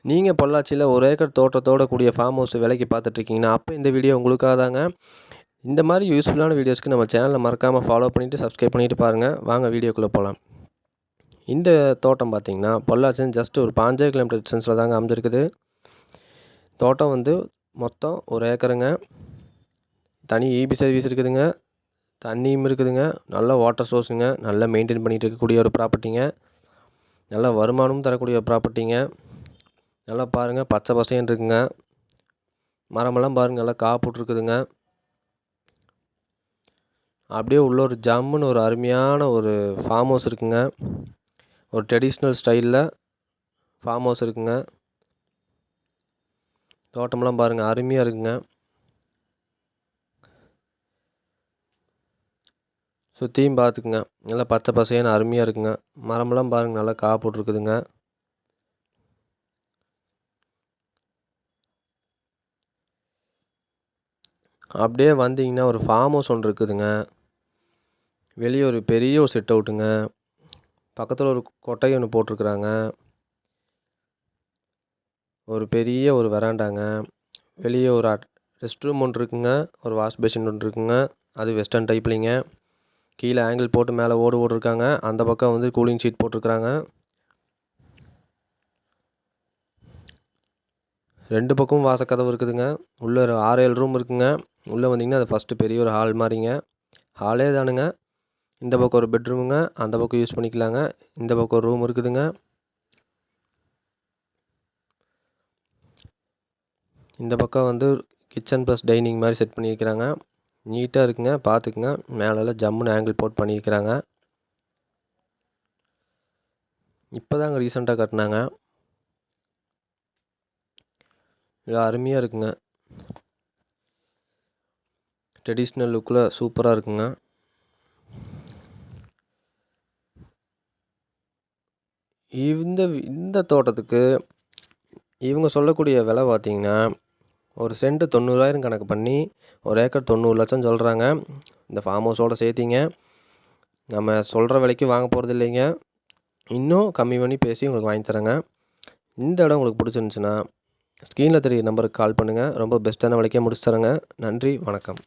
நீங்கள் பொள்ளாச்சியில் 1 ஏக்கர் தோட்டத்தோட கூடிய ஃபார்ம் ஹவுஸ் விலைக்கு பார்த்துட்ருக்கீங்கன்னா, அப்போ இந்த வீடியோ உங்களுக்காக தாங்க. இந்த மாதிரி யூஸ்ஃபுல்லான வீடியோஸ்க்கு நம்ம சேனலை மறக்காமல் ஃபாலோ பண்ணிவிட்டு சப்ஸ்கிரைப் பண்ணிவிட்டு பாருங்கள். வாங்க வீடியோக்குள்ளே போகலாம். இந்த தோட்டம் பார்த்திங்கன்னா பொள்ளாச்சின்னு ஜஸ்ட் ஒரு 5 கிலோமீட்டர் டிஸ்டன்ஸில் தாங்க அமைஞ்சிருக்குது. தோட்டம் வந்து மொத்தம் 1 ஏக்கருங்க. தனி ஈபி சர்வீஸ் இருக்குதுங்க, தண்ணியும் இருக்குதுங்க, நல்ல வாட்டர் சோர்ஸுங்க, நல்லா மெயின்டைன் பண்ணிகிட்டு இருக்கக்கூடிய ஒரு ப்ராப்பர்ட்டிங்க, நல்ல வருமானமும் தரக்கூடிய ப்ராப்பர்ட்டிங்க. நல்லா பாருங்கள், பச்சை பசேன்னு இருக்குங்க. மரமெல்லாம் பாருங்கள், நல்லா காப்புட்ருக்குதுங்க. அப்படியே உள்ள ஒரு ஜம்முன்னு ஒரு அருமையான ஒரு ஃபார்ம் ஹவுஸ் இருக்குங்க. ஒரு ட்ரெடிஷ்னல் ஸ்டைலில் ஃபார்ம் ஹவுஸ் இருக்குங்க. தோட்டமெல்லாம் பாருங்கள், அருமையாக இருக்குங்க. சுற்றியும் பார்த்துக்குங்க, நல்லா பச்சை பசேன்னு அருமையாக இருக்குங்க. மரமெல்லாம் பாருங்கள், நல்லா காப்புட்ருக்குதுங்க. அப்படியே வந்தீங்கன்னா ஒரு ஃபார்ம் ஹவுஸ் ஒன்று இருக்குதுங்க. வெளியே ஒரு பெரிய ஒரு சிட் அவுட்டுங்க. பக்கத்தில் ஒரு கொட்டை ஒன்று போட்டிருக்குறாங்க. ஒரு பெரிய ஒரு வெராண்டாங்க. வெளியே ஒரு ரெஸ்ட் ரூம் ஒன்று இருக்குங்க. ஒரு வாஷ் பேஷன் ஒன்று இருக்குங்க. அது வெஸ்டர்ன் டைப்லிங்க. கீழே ஆங்கிள் போட்டு மேலே ஓடு போட்டிருக்காங்க. அந்த பக்கம் வந்து கூலிங் ஷீட் போட்டிருக்குறாங்க. 2 பக்கமும் வாசக்கதவு இருக்குதுங்க. உள்ளே ஒரு 6-7 ரூம் இருக்குங்க. உள்ளே வந்தீங்கன்னா அது ஃபஸ்ட்டு பெரிய ஒரு ஹால் மாதிரிங்க. ஹாலே தானுங்க. இந்த பக்கம் ஒரு பெட்ரூமுங்க, அந்த பக்கம் யூஸ் பண்ணிக்கலாங்க. இந்த பக்கம் ஒரு ரூம் இருக்குதுங்க. இந்த பக்கம் வந்து கிச்சன் ப்ளஸ் டைனிங் மாதிரி செட் பண்ணியிருக்கிறாங்க. நீட்டாக இருக்குங்க, பார்த்துக்குங்க. மேலெல்லாம் ஜம்முன்னு ஆங்கிள் போட்டு பண்ணியிருக்கிறாங்க. இப்போ தாங்க ரீசெண்டாக கட்டினாங்க. இது அருமையாக இருக்குங்க. ட்ரெடிஷ்னல் லுக்கில் சூப்பராக இருக்குங்க. இந்த தோட்டத்துக்கு இவங்க சொல்லக்கூடிய விலை பார்த்திங்கன்னா, ஒரு சென்ட் 90,000 கணக்கு பண்ணி 1 ஏக்கர் 90 லட்சம் சொல்கிறாங்க. இந்த ஃபார்ம் ஹவுஸோடு சேர்த்திங்க. நம்ம சொல்கிற விலைக்கு வாங்க போகிறது இல்லைங்க. இன்னும் கம்மி பண்ணி பேசி உங்களுக்கு வாங்கி தரேங்க. இந்த இடம் உங்களுக்கு பிடிச்சிருந்துச்சுன்னா ஸ்க்ரீனில் தெரிய நம்பருக்கு கால் பண்ணுங்கள். ரொம்ப பெஸ்ட்டான விலைக்கே முடிச்சு தரேங்க. நன்றி, வணக்கம்.